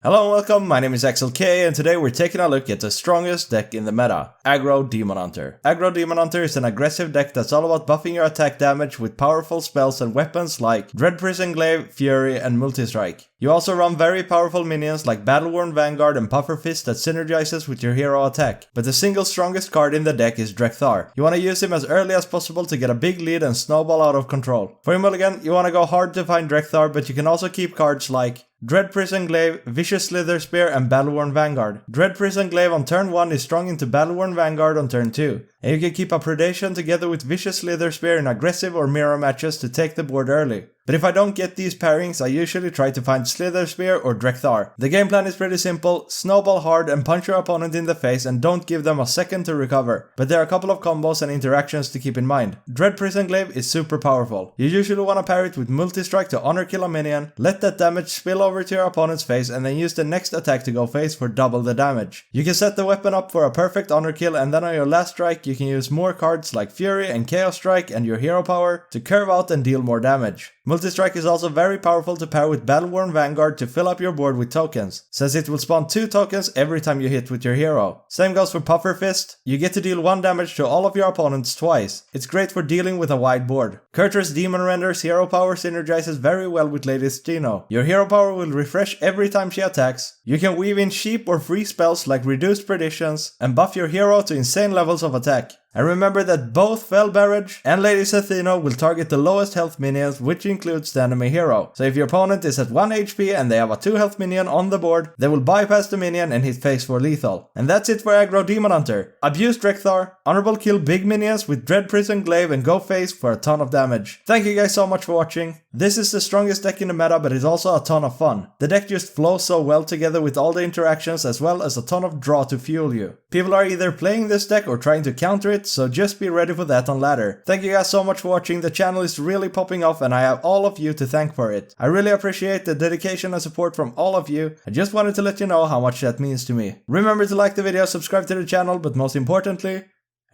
Hello and welcome, my name is XLK and today we're taking a look at the strongest deck in the meta, Aggro Demon Hunter. Aggro Demon Hunter is an aggressive deck that's all about buffing your attack damage with powerful spells and weapons like Dread Prison Glaive, Fury and Multi-Strike. You also run very powerful minions like Battle-Worn Vanguard and Puffer Fist that synergizes with your hero attack. But the single strongest card in the deck is Drekthar. You want to use him as early as possible to get a big lead and snowball out of control. For your mulligan, you want to go hard to find Drekthar, but you can also keep cards like Dread Prison Glaive, Vicious Slither Spear and Battle-Worn Vanguard. Dread Prison Glaive on turn 1 is strong into Battle-Worn Vanguard on turn 2. And you can keep a Predation together with Vicious Slither Spear in aggressive or mirror matches to take the board early. But if I don't get these pairings, I usually try to find Slither Spear or Drekthar. The game plan is pretty simple: snowball hard and punch your opponent in the face and don't give them a second to recover. But there are a couple of combos and interactions to keep in mind. Dread Prison Glaive is super powerful. You usually want to pair it with Multi-Strike to honor kill a minion, let that damage spill over to your opponent's face and then use the next attack to go face for double the damage. You can set the weapon up for a perfect honor kill and then on your last strike you can use more cards like Fury and Chaos Strike and your hero power to curve out and deal more damage. Multi-Strike is also very powerful to pair with Battle-Worn Vanguard to fill up your board with tokens, since it will spawn 2 tokens every time you hit with your hero. Same goes for Puffer Fist. You get to deal 1 damage to all of your opponents twice. It's great for dealing with a wide board. Kurtr's Demon Render's hero power synergizes very well with Lady Steno. Your hero power will refresh every time she attacks. You can weave in cheap or free spells like Reduced Predictions and buff your hero to insane levels of attack. And remember that both Fell Barrage and Lady Sethino will target the lowest health minions, which includes the enemy hero. So if your opponent is at 1 HP and they have a 2 health minion on the board, they will bypass the minion and hit face for lethal. And that's it for Aggro Demon Hunter. Abuse Drekthar, honorable kill big minions with Dread Prison Glaive and go face for a ton of damage. Thank you guys so much for watching. This is the strongest deck in the meta, but it's also a ton of fun. The deck just flows so well together with all the interactions as well as a ton of draw to fuel you. People are either playing this deck or trying to counter it, so just be ready for that on ladder. Thank you guys so much for watching. The channel is really popping off and I have all of you to thank for it. I really appreciate the dedication and support from all of you. I just wanted to let you know how much that means to me. Remember to like the video, subscribe to the channel, but most importantly,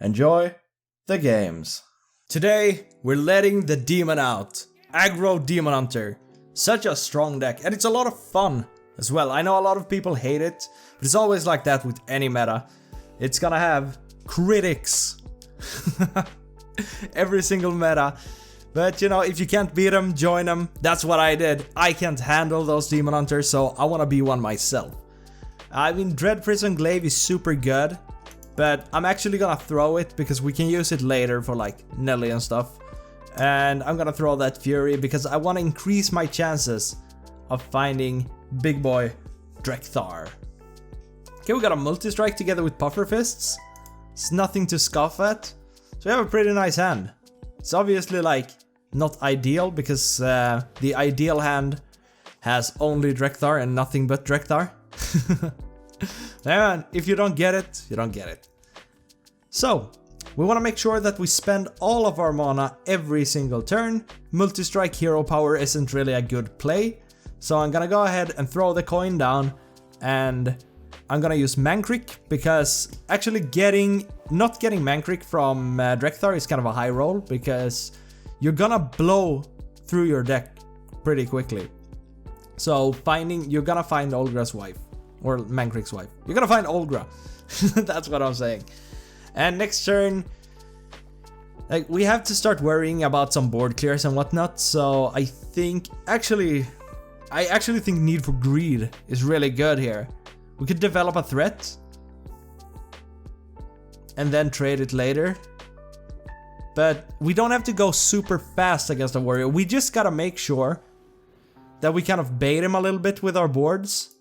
enjoy the games. Today, we're letting the demon out. Aggro Demon Hunter. Such a strong deck, and it's a lot of fun as well. I know a lot of people hate it, but it's always like that with any meta. It's gonna have critics. Every single meta. But you know, if you can't beat them, join them. That's what I did. I can't handle those Demon Hunters, so I wanna be one myself. I mean, Dread Prison Glaive is super good, but I'm actually gonna throw it because we can use it later for like Nelly and stuff. And I'm gonna throw that Fury because I want to increase my chances of finding big boy Drekthar. Okay, we got a Multi-Strike together with Puffer Fists. It's nothing to scoff at. So we have a pretty nice hand. It's obviously like not ideal because the ideal hand has only Drekthar and nothing but Drekthar. And if you don't get it, you don't get it. So we want to make sure that we spend all of our mana every single turn. Multi-Strike hero power isn't really a good play. So I'm gonna go ahead and throw the coin down and I'm gonna use Mankrik because actually not getting Mankrik from Drekthar is kind of a high roll because you're gonna blow through your deck pretty quickly. So you're gonna find Olgra's wife or Mankrik's wife. You're gonna find Olgra. That's what I'm saying. And next turn, like, we have to start worrying about some board clears and whatnot. So I actually think Need for Greed is really good here. We could develop a threat and then trade it later. But we don't have to go super fast against a warrior. We just gotta make sure that we kind of bait him a little bit with our boards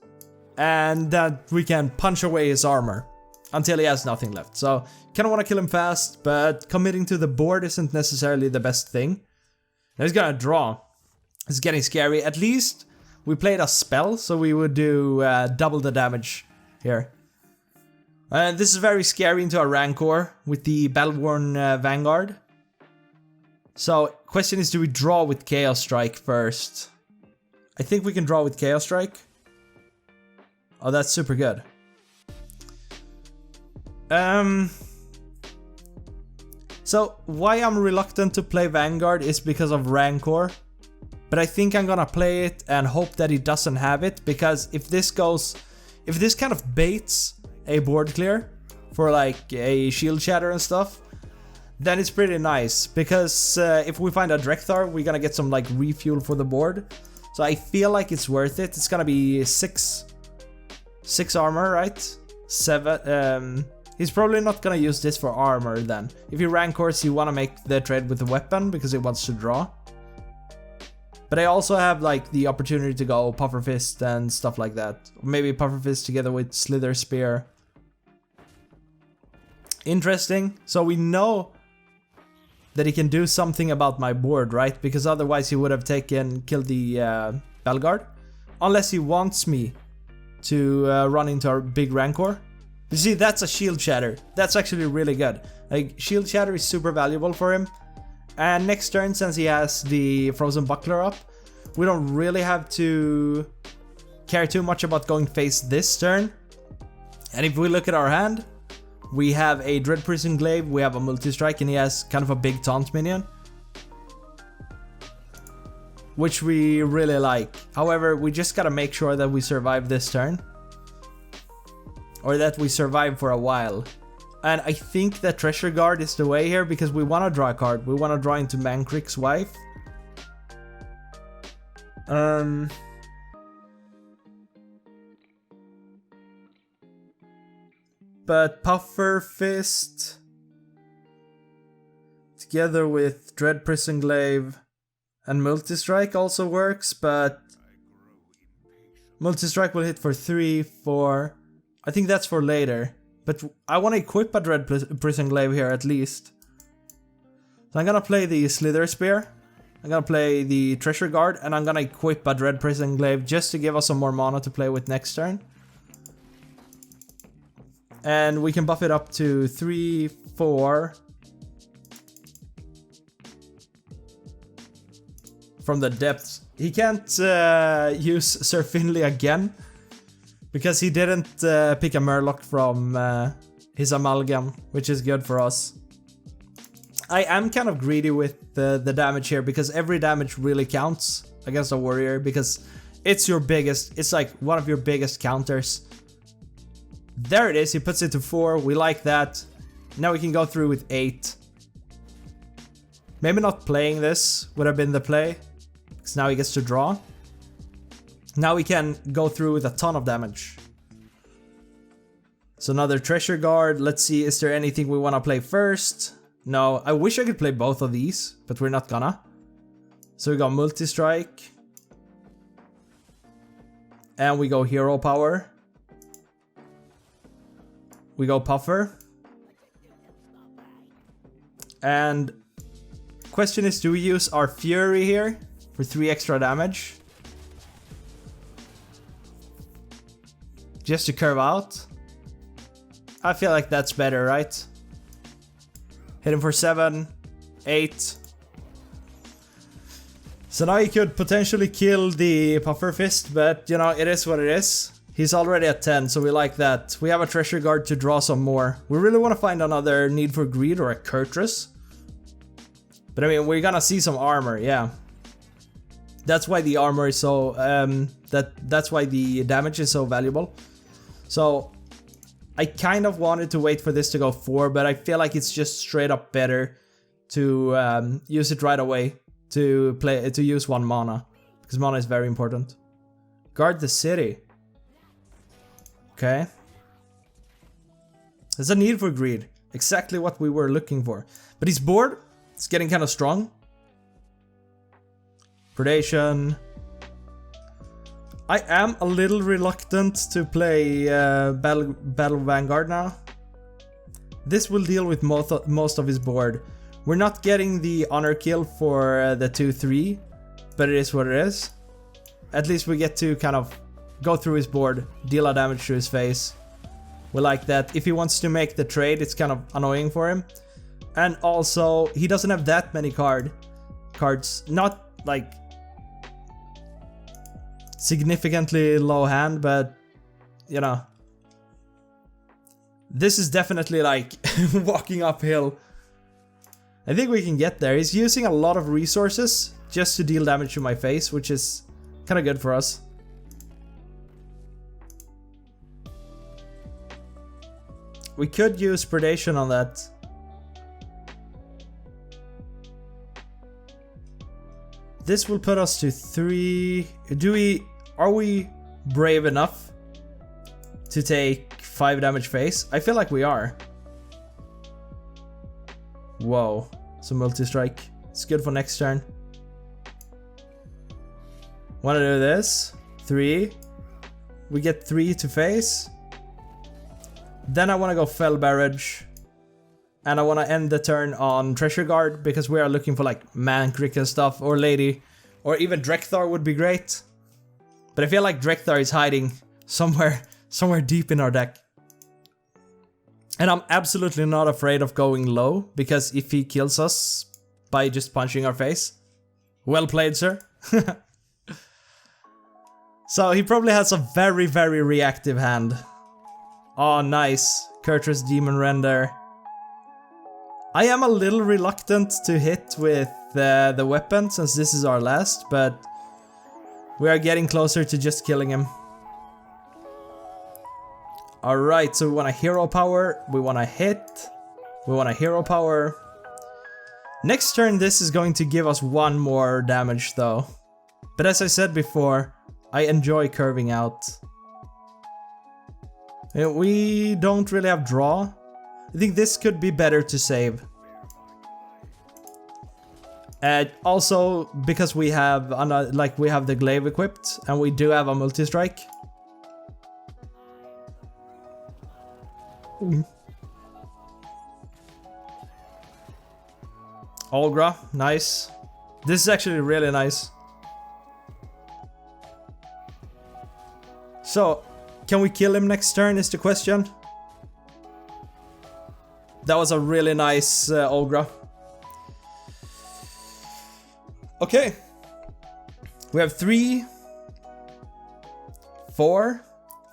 and that we can punch away his armor until he has nothing left. So kind of want to kill him fast, but committing to the board isn't necessarily the best thing. Now he's gonna draw. It's getting scary. At least we played a spell, so we would do double the damage here. And this is very scary into a Rancor with the Battle-Worn Vanguard. So question is, do we draw with Chaos Strike first? I think we can draw with Chaos Strike. Oh, that's super good. So why I'm reluctant to play Vanguard is because of Rancor. But I think I'm gonna play it and hope that he doesn't have it, because if this kind of baits a board clear for like a shield shatter and stuff, then it's pretty nice, because if we find a Drekthar, we're gonna get some like refuel for the board. So I feel like it's worth it. It's gonna be 6 armor, right? 7. He's probably not gonna use this for armor then. If he rancors, you wanna make the trade with the weapon because he wants to draw. But I also have like the opportunity to go Puffer Fist and stuff like that. Maybe Puffer Fist together with Slither Spear. Interesting. So we know that he can do something about my board, right? Because otherwise he would have killed the Belguard. Unless he wants me to run into our big Rancor. You see, that's a shield shatter. That's actually really good. Like, shield shatter is super valuable for him. And next turn, since he has the Frozen Buckler up, we don't really have to care too much about going face this turn. And if we look at our hand, we have a Dread Prison Glaive, we have a Multi-Strike, and he has kind of a big taunt minion, which we really like. However, we just gotta make sure that we survive this turn, or that we survive for a while. And I think that Treasure Guard is the way here, because we want to draw a card. We want to draw into Mancrick's wife. But Puffer Fist together with Dread Prison Glaive and Multi-Strike also works, but Multi-Strike will hit for 3, 4. I think that's for later. But I want to equip a Dread Prison Glaive here at least. So I'm gonna play the Slither Spear. I'm gonna play the Treasure Guard, and I'm gonna equip a Dread Prison Glaive just to give us some more mana to play with next turn. And we can buff it up to 3, 4. From the depths. He can't use Sir Finley again, because he didn't pick a Murloc from his Amalgam, which is good for us. I am kind of greedy with the damage here, because every damage really counts against a warrior, because it's like one of your biggest counters. There it is, he puts it to 4, we like that. Now we can go through with 8. Maybe not playing this would have been the play, because now he gets to draw. Now we can go through with a ton of damage. So another Treasure Guard. Let's see, is there anything we want to play first? No, I wish I could play both of these, but we're not gonna. So we got Multi-Strike. And we go Hero Power. We go Puffer. And question is, do we use our Fury here for 3 extra damage? Just to curve out? I feel like that's better, right? Hit him for 7, 8. So now he could potentially kill the Puffer Fist, but you know, it is what it is. He's already at 10, so we like that. We have a Treasure Guard to draw some more. We really want to find another Need for Greed or a Kurtrus. But I mean, we're gonna see some armor, yeah. That's why the armor is so, that's why the damage is so valuable. So, I kind of wanted to wait for this to go 4, but I feel like it's just straight up better to use it right away to use 1 mana, because mana is very important. Guard the city. Okay. There's a Need for Greed, exactly what we were looking for. But he's bored. It's getting kind of strong. Predation. I am a little reluctant to play Battle Vanguard now. This will deal with most of his board. We're not getting the honor kill for the 2-3, but it is what it is. At least we get to kind of go through his board, deal a damage to his face. We like that. If he wants to make the trade, it's kind of annoying for him. And also, he doesn't have that many cards. Not like significantly low hand, but you know, this is definitely like walking uphill. I think we can get there. He's using a lot of resources just to deal damage to my face, which is kind of good for us. We could use predation on that. This will put us to 3. Are we brave enough to take 5 damage face? I feel like we are. Whoa, it's a multi-strike. It's good for next turn. Wanna do this? 3. We get 3 to face. Then I wanna go Fell Barrage. And I wanna end the turn on Treasure Guard because we are looking for like Mankrik and stuff, or Lady, or even Drekthar would be great. But I feel like Drekthar is hiding somewhere deep in our deck. And I'm absolutely not afraid of going low, because if he kills us by just punching our face, well played, sir. So he probably has a very, very reactive hand. Oh, nice. Kurtrus Demon Render. I am a little reluctant to hit with the weapon, since this is our last, but we are getting closer to just killing him. Alright, so we want a hero power, we want to hit, we want a hero power. Next turn this is going to give us 1 more damage though. But as I said before, I enjoy curving out. We don't really have draw. I think this could be better to save. Also, because we have we have the glaive equipped, and we do have a multi-strike. Olgra, nice. This is actually really nice. So, can we kill him next turn is the question. That was a really nice Olgra. Okay. We have 3, 4,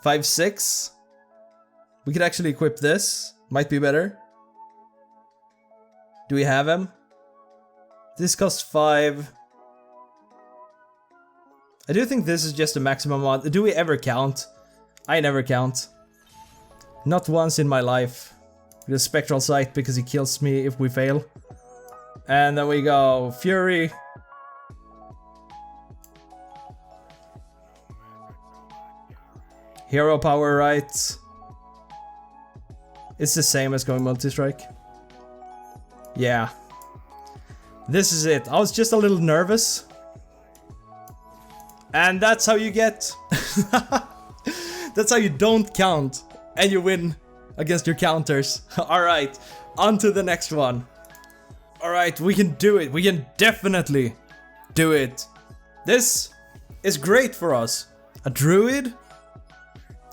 5, 6. We could actually equip this. Might be better. Do we have him? This costs 5. I do think this is just a maximum amount. Do we ever count? I never count. Not once in my life. The Spectral Sight because he kills me if we fail. And then we go Fury. Hero power, right? It's the same as going multi-strike. Yeah. This is it. I was just a little nervous. And that's how you get... That's how you don't count. And you win against your counters. Alright, on to the next one. Alright, we can do it. We can definitely do it. This is great for us. A druid?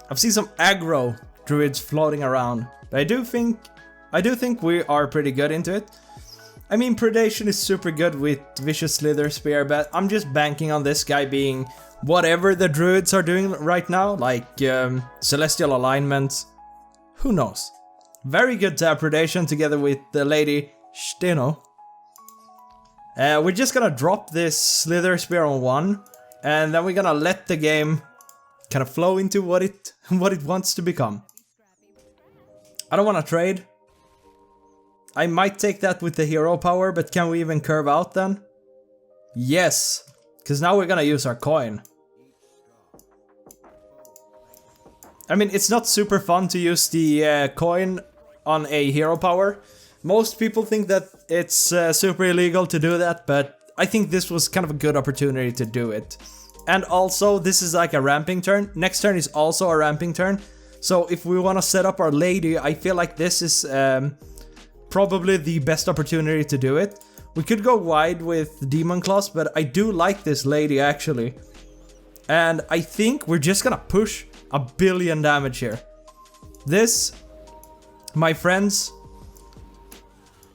I've seen some aggro druids floating around. But I do think we are pretty good into it. I mean, Predation is super good with Vicious Slither Spear, but I'm just banking on this guy being whatever the druids are doing right now, like Celestial Alignment. Who knows? Very good to have Predation together with the Lady Steno. We're just gonna drop this Slither Spear on 1, and then we're gonna let the game kind of flow into what it wants to become. I don't want to trade. I might take that with the hero power, but can we even curve out then? Yes, because now we're gonna use our coin. I mean, it's not super fun to use the coin on a hero power. Most people think that it's super illegal to do that, but I think this was kind of a good opportunity to do it. And also, this is like a ramping turn. Next turn is also a ramping turn. So if we want to set up our Lady, I feel like this is probably the best opportunity to do it. We could go wide with Demon Claws, but I do like this Lady actually. And I think we're just gonna push 1 billion damage here. This, my friends,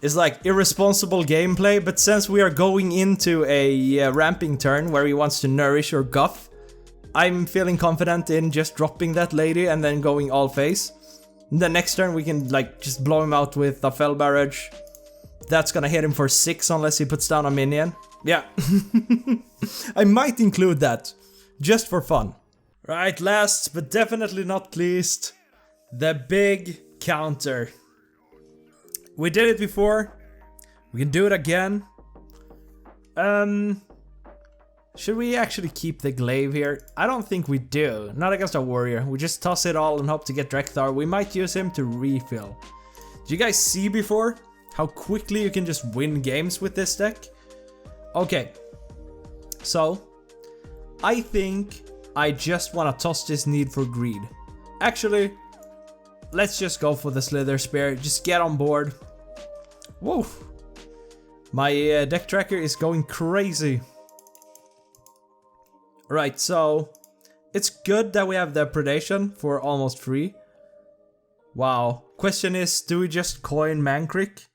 is like irresponsible gameplay, but since we are going into a ramping turn where he wants to nourish or guff, I'm feeling confident in just dropping that Lady and then going all face. The next turn we can like just blow him out with a Fell Barrage. That's gonna hit him for 6 unless he puts down a minion. Yeah. I might include that, just for fun. Right, last but definitely not least, the big counter. We did it before. We can do it again. Should we actually keep the glaive here? I don't think we do. Not against a warrior. We just toss it all and hope to get Drekthar. We might use him to refill. Did you guys see before how quickly you can just win games with this deck? Okay. So, I think I just want to toss this Need for Greed. Actually, let's just go for the Slither Spear. Just get on board. Whoa. My deck tracker is going crazy. Right, so it's good that we have the predation for almost free. Wow. Question is, do we just coin Mankrik?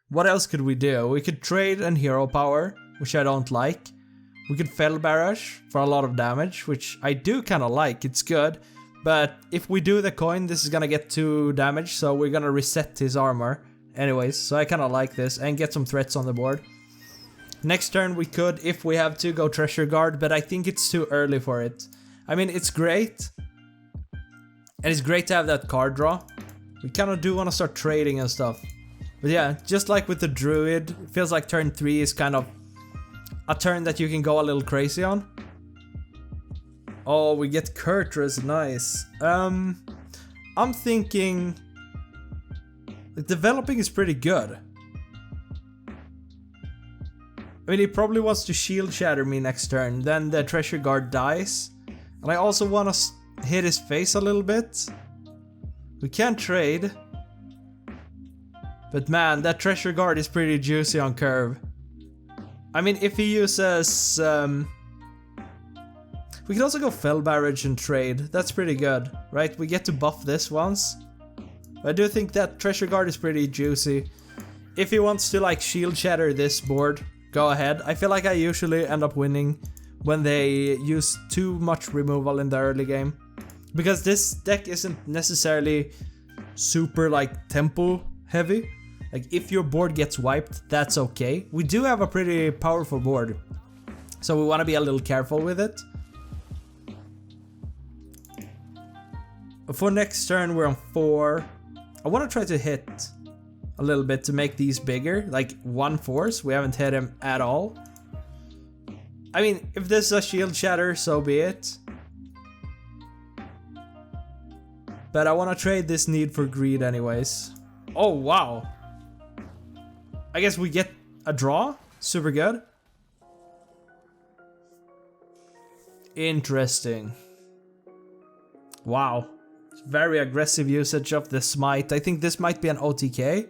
What else could we do? We could trade and hero power, which I don't like. We could Fell Barrage for a lot of damage, which I do kind of like. It's good. But if we do the coin, this is gonna get 2 damage, so we're gonna reset his armor. Anyways, so I kind of like this and get some threats on the board. Next turn we could, if we have to, go Treasure Guard, but I think it's too early for it. I mean, it's great. And it's great to have that card draw. We kind of do want to start trading and stuff. But yeah, just like with the Druid, it feels like turn 3 is kind of a turn that you can go a little crazy on. Oh, we get Kurtrus, nice. I'm thinking... developing is pretty good. I mean, he probably wants to Shield Shatter me next turn, then the Treasure Guard dies. And I also want to hit his face a little bit. We can't trade. But man, that Treasure Guard is pretty juicy on curve. I mean, if he uses... we could also go Fell Barrage and trade. That's pretty good, right? We get to buff this once. I do think that Treasure Guard is pretty juicy. If he wants to like Shield Shatter this board, go ahead. I feel like I usually end up winning when they use too much removal in the early game. Because this deck isn't necessarily super like tempo heavy. Like if your board gets wiped, that's okay. We do have a pretty powerful board. So we want to be a little careful with it. For next turn we're on 4. I want to try to hit a little bit to make these bigger, like 1 force. We haven't hit him at all. I mean, if this is a Shield Shatter, so be it. But I want to trade this Need for Greed anyways. Oh, wow. I guess we get a draw. Super good. Interesting. Wow. Very aggressive usage of the Smite. I think this might be an OTK.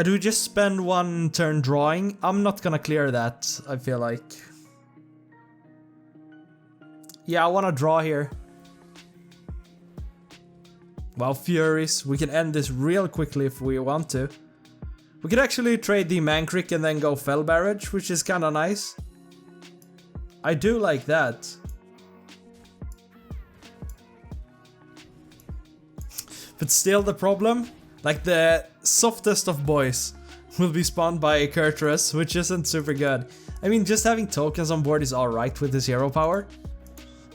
Do we just spend 1 turn drawing? I'm not gonna clear that, I feel like. Yeah, I wanna draw here. Wow, Furies. We can end this real quickly if we want to. We could actually trade the Mankrik and then go Fell Barrage, which is kinda nice. I do like that. But still the problem, like the softest of boys will be spawned by Kurtrus, which isn't super good. I mean, just having tokens on board is alright with his hero power.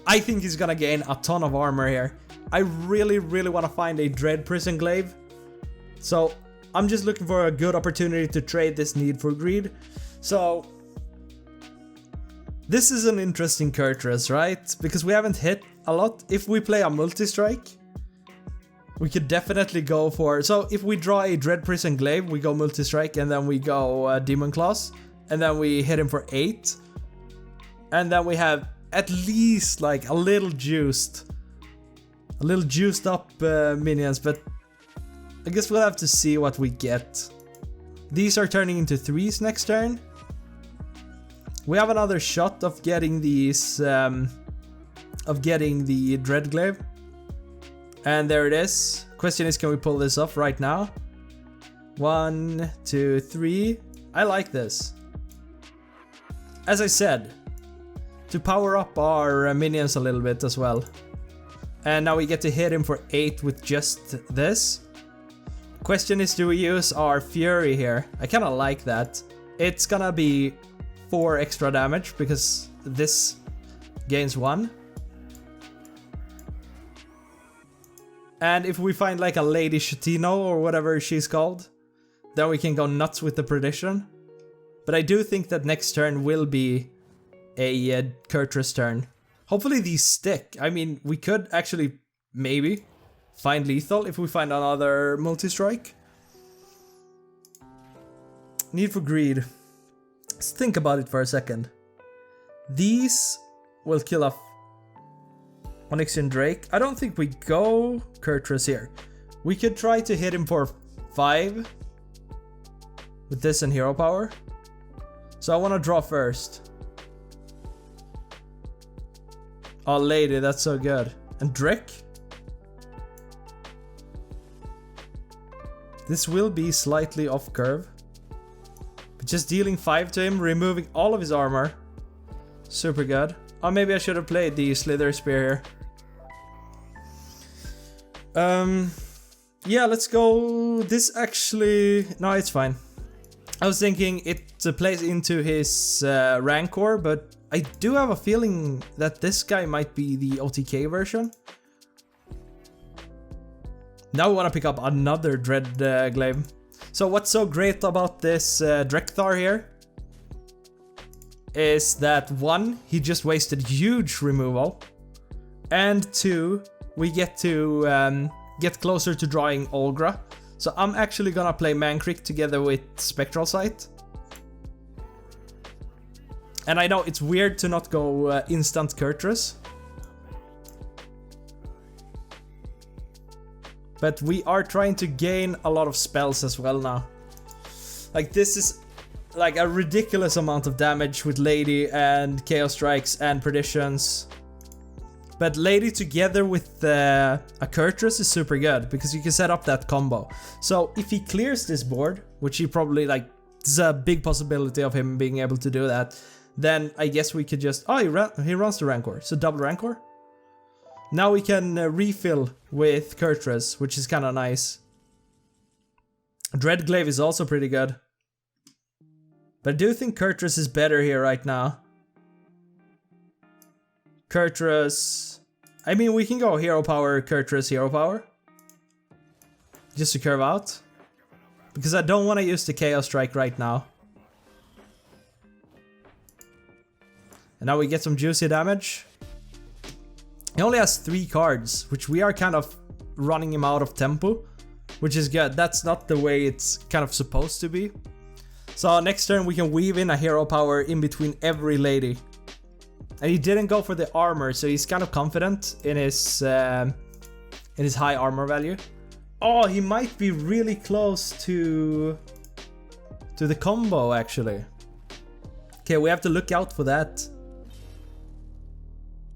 I think he's gonna gain a ton of armor here. I really want to find a Dread Prison Glaive. So I'm just looking for a good opportunity to trade this Need for Greed. So this is an interesting Kurtrus, right? Because we haven't hit a lot. If we play a multi-strike, we could definitely go for... So if we draw a Dread Prison Glaive, we go multi-strike and then we go Demon Claws. And then we hit him for 8. And then we have at least like a little juiced up minions. But I guess we'll have to see what we get. These are turning into 3s next turn. We have another shot of getting these... of getting the Dread Glaive. And there it is. Question is, can we pull this off right now? 1, 2, 3. I like this. As I said, to power up our minions a little bit as well. And now we get to hit him for 8 with just this. Question is, do we use our Fury here? I kind of like that. It's gonna be 4 extra damage because this gains 1. And if we find like a Lady Shatino or whatever she's called, then we can go nuts with the prediction. But I do think that next turn will be a Kurtrus turn. Hopefully these stick. I mean, we could actually maybe find lethal if we find another multi-strike. Need for Greed. Let's think about it for a second. These will kill off Onyxian Drake. I don't think we go Kurtrus here. We could try to hit him for 5 with this and hero power. So I want to draw first. Oh, Lady, that's so good. And Drake. This will be slightly off curve. But just dealing 5 to him, removing all of his armor. Super good. Oh, maybe I should have played the Slither Spear here. Yeah, let's go. This actually... No, it's fine. I was thinking it plays into his Rancor, but I do have a feeling that this guy might be the OTK version. Now we want to pick up another Dread Glaive. So what's so great about this Drekthar here is that 1, he just wasted huge removal, and 2, we get to get closer to drawing Olgra. So I'm actually gonna play Mankrik together with Spectral Sight. And I know it's weird to not go instant Kurtrus, but we are trying to gain a lot of spells as well now. Like, this is like a ridiculous amount of damage with Lady and Chaos Strikes and Perditions. But Lady together with a Kurtrus is super good because you can set up that combo. So if he clears this board, which he probably, like, there's a big possibility of him being able to do that, then I guess we could just... Oh, he runs the Rancor, so double Rancor. Now we can refill with Kurtrus, which is kind of nice. Dread Glaive is also pretty good. But I do think Kurtrus is better here right now. Kurtrus... I mean, we can go Hero Power, Kurtrus, Hero Power. Just to curve out. Because I don't want to use the Chaos Strike right now. And now we get some juicy damage. He only has 3 cards, which we are kind of running him out of tempo. Which is good. That's not the way it's kind of supposed to be. So next turn we can weave in a Hero Power in between every Lady. And he didn't go for the armor, so he's kind of confident in his high armor value. Oh, he might be really close to the combo, actually. Okay, we have to look out for that.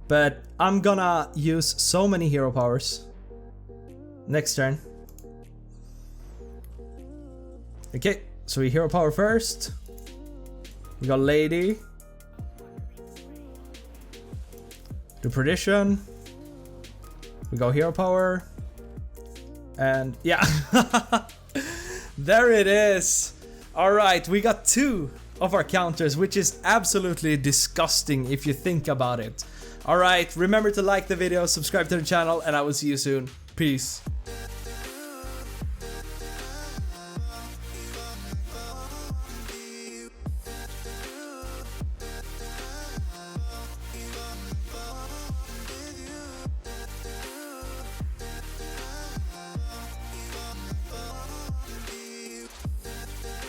But I'm gonna use so many hero powers next turn. Okay, so we hero power first. We got Lady. The Perdition. We go hero power. And yeah. There it is. Alright, we got 2 of our counters, which is absolutely disgusting if you think about it. Alright, remember to like the video, subscribe to the channel, and I will see you soon. Peace.